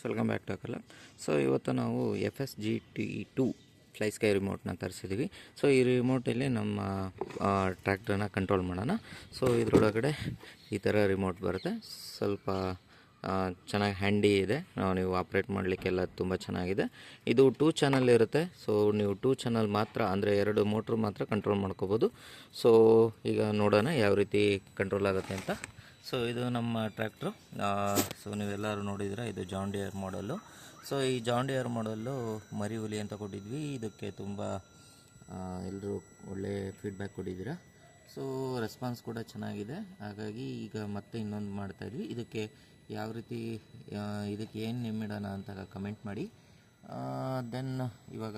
Welcome back to ಅಕಲ್ಲ. So ಇವತ್ತು ನಾವು FSGT2 ಫ್ಲೈ ಸ್ಕೈ ರಿಮೋಟ್ನ ತರಿಸಿದ್ದೀವಿ. ಸೊ ಈ ರಿಮೋಟಲ್ಲಿ ನಮ್ಮ ಟ್ರ್ಯಾಕ್ಟರ್ನ ಕಂಟ್ರೋಲ್ ಮಾಡೋಣ. ಸೊ ಇದರೊಳಗಡೆ ಈ ಥರ ರಿಮೋಟ್ ಬರುತ್ತೆ. ಸ್ವಲ್ಪ ಚೆನ್ನಾಗಿ ಹ್ಯಾಂಡಿ ಇದೆ, ನೀವು ಆಪ್ರೇಟ್ ಮಾಡಲಿಕ್ಕೆಲ್ಲ ತುಂಬ ಚೆನ್ನಾಗಿದೆ. ಇದು 2 ಚಾನಲ್ ಇರುತ್ತೆ. ಸೊ ನೀವು 2 ಚಾನಲ್ ಮಾತ್ರ, ಅಂದರೆ 2 ಮೋಟ್ರ್ ಮಾತ್ರ ಕಂಟ್ರೋಲ್ ಮಾಡ್ಕೋಬೋದು. ಸೊ ಈಗ ನೋಡೋಣ ಯಾವ ರೀತಿ ಕಂಟ್ರೋಲ್ ಆಗುತ್ತೆ ಅಂತ. ಸೊ ಇದು ನಮ್ಮ ಟ್ರ್ಯಾಕ್ಟ್ರು. ಸೊ ನೀವೆಲ್ಲರೂ ನೋಡಿದರೆ ಇದು ಜಾನ್ ಡಿಯರ್ ಮಾಡಲ್ಲು. ಸೊ ಈ ಜಾನ್ ಡಿಯರ್ ಮಾಡಲ್ಲು ಮರಿ ಹುಲಿ ಅಂತ ಕೊಟ್ಟಿದ್ವಿ. ಇದಕ್ಕೆ ತುಂಬ ಎಲ್ಲರೂ ಒಳ್ಳೆ ಫೀಡ್ಬ್ಯಾಕ್ ಕೊಟ್ಟಿದ್ದೀರಾ. ಸೊ ರೆಸ್ಪಾನ್ಸ್ ಕೂಡ ಚೆನ್ನಾಗಿದೆ. ಹಾಗಾಗಿ ಈಗ ಮತ್ತೆ ಇನ್ನೊಂದು ಮಾಡ್ತಾಯಿದ್ವಿ. ಇದಕ್ಕೆ ಯಾವ ರೀತಿ, ಇದಕ್ಕೆ ಏನು ನೇಮಿಡೋಣ ಅಂತ ಕಮೆಂಟ್ ಮಾಡಿ. ದೆನ್ ಇವಾಗ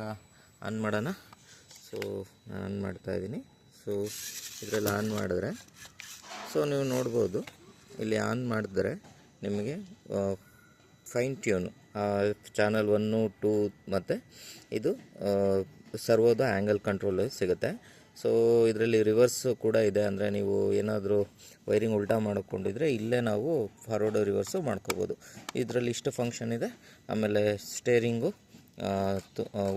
ಆನ್ ಮಾಡೋಣ. ಸೊ ನಾನು ಆನ್ ಮಾಡ್ತಾಯಿದ್ದೀನಿ. ಸೊ ಇದರಲ್ಲಿ ಆನ್ ಮಾಡಿದ್ರೆ, ಸೊ ನೀವು ನೋಡ್ಬೋದು, ಇಲ್ಲಿ ಆನ್ ಮಾಡಿದ್ರೆ ನಿಮಗೆ ಫೈನ್ ಟ್ಯೂನು ಚಾನಲ್ 1, 2 ಮತ್ತು ಇದು ಸರ್ವೋದ ಆ್ಯಂಗಲ್ ಕಂಟ್ರೋಲ್ ಸಿಗುತ್ತೆ. ಸೊ ಇದರಲ್ಲಿ ರಿವರ್ಸು ಕೂಡ ಇದೆ. ಅಂದರೆ ನೀವು ಏನಾದರೂ ವೈರಿಂಗ್ ಉಲ್ಟಾ ಮಾಡಿಕೊಂಡಿದ್ರೆ ಇಲ್ಲೇ ನಾವು ಫಾರ್ವರ್ಡು ರಿವರ್ಸು ಮಾಡ್ಕೋಬೋದು. ಇದರಲ್ಲಿ ಇಷ್ಟು ಫಂಕ್ಷನ್ ಇದೆ. ಆಮೇಲೆ ಸ್ಟೇರಿಂಗು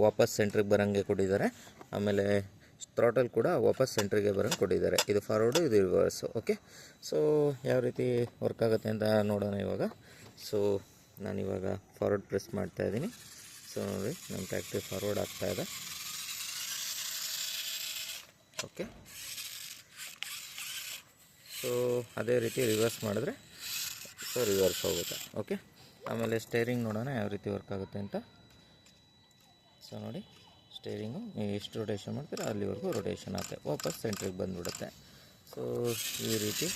ವಾಪಸ್ ಸೆಂಟ್ರಿಗೆ ಬರೋಂಗೆ ಕೊಟ್ಟಿದ್ದಾರೆ. ಆಮೇಲೆ ಥ್ರಾಟಲ್ ಕೂಡ ವಾಪಸ್ ಸೆಂಟ್ರಿಗೆ ಬರೋಂಗೆ ಕೊಟ್ಟಿದ್ದಾರೆ. ಇದು ಫಾರ್ವರ್ಡು, ಇದು ರಿವರ್ಸು. ಓಕೆ, ಸೊ ಯಾವ ರೀತಿ ವರ್ಕ್ ಆಗುತ್ತೆ ಅಂತ ನೋಡೋಣ ಇವಾಗ. ಸೊ ನಾನಿವಾಗ ಫಾರ್ವರ್ಡ್ ಪ್ರೆಸ್ ಮಾಡ್ತಾಯಿದ್ದೀನಿ. ಸೊ ನೋಡಿ, ನಮ್ಮ ಟ್ರ್ಯಾಕ್ಟರ್ ಫಾರ್ವರ್ಡ್ ಆಗ್ತಾಯಿದೆ. ಓಕೆ, ಸೊ ಅದೇ ರೀತಿ ರಿವರ್ಸ್ ಮಾಡಿದ್ರೆ ಸೊ ರಿವರ್ಸ್ ಹೋಗುತ್ತೆ. ಓಕೆ, ಆಮೇಲೆ ಸ್ಟೇರಿಂಗ್ ನೋಡೋಣ ಯಾವ ರೀತಿ ವರ್ಕ್ ಆಗುತ್ತೆ ಅಂತ. ಸೊ ನೋಡಿ, ಸ್ಟೇರಿಂಗು ನೀವು ಎಷ್ಟು ರೊಟೇಷನ್ ಮಾಡ್ತೀರೋ ಅಲ್ಲಿವರೆಗೂ ರೊಟೇಷನ್ ಆಗುತ್ತೆ, ವಾಪಸ್ ಸೆಂಟ್ರಿಗೆ ಬಂದುಬಿಡುತ್ತೆ. ಸೊ ಈ ರೀತಿ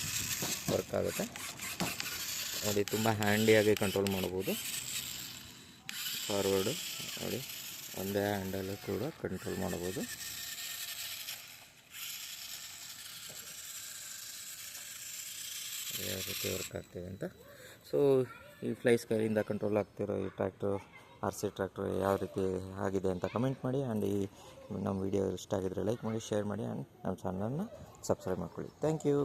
ವರ್ಕ್ ಆಗುತ್ತೆ ನೋಡಿ. ತುಂಬ ಹ್ಯಾಂಡಿಯಾಗಿ ಕಂಟ್ರೋಲ್ ಮಾಡ್ಬೋದು. ಫಾರ್ವರ್ಡು ನೋಡಿ, ಒಂದೇ ಹ್ಯಾಂಡಲ್ಲೂ ಕೂಡ ಕಂಟ್ರೋಲ್ ಮಾಡ್ಬೋದು. ಯಾವ ರೀತಿ ವರ್ಕ್ ಆಗ್ತಿದೆ ಅಂತ. ಸೊ ಈ ಫ್ಲೈ ಸ್ಕೈಯಿಂದ ಕಂಟ್ರೋಲ್ ಆಗ್ತಿರೋ ಈ ಟ್ರ್ಯಾಕ್ಟ್ರು, RC ಟ್ರ್ಯಾಕ್ಟ್ರು ಯಾವ ರೀತಿ ಆಗಿದೆ ಅಂತ ಕಮೆಂಟ್ ಮಾಡಿ. ಆ್ಯಂಡ್ ಈ ನಮ್ಮ ವಿಡಿಯೋ ಇಷ್ಟ ಆಗಿದ್ರೆ ಲೈಕ್ ಮಾಡಿ, ಶೇರ್ ಮಾಡಿ, ಆ್ಯಂಡ್ ನಮ್ಮ ಚಾನಲನ್ನು ಸಬ್ಸ್ಕ್ರೈಬ್ ಮಾಡ್ಕೊಳ್ಳಿ. Thank you.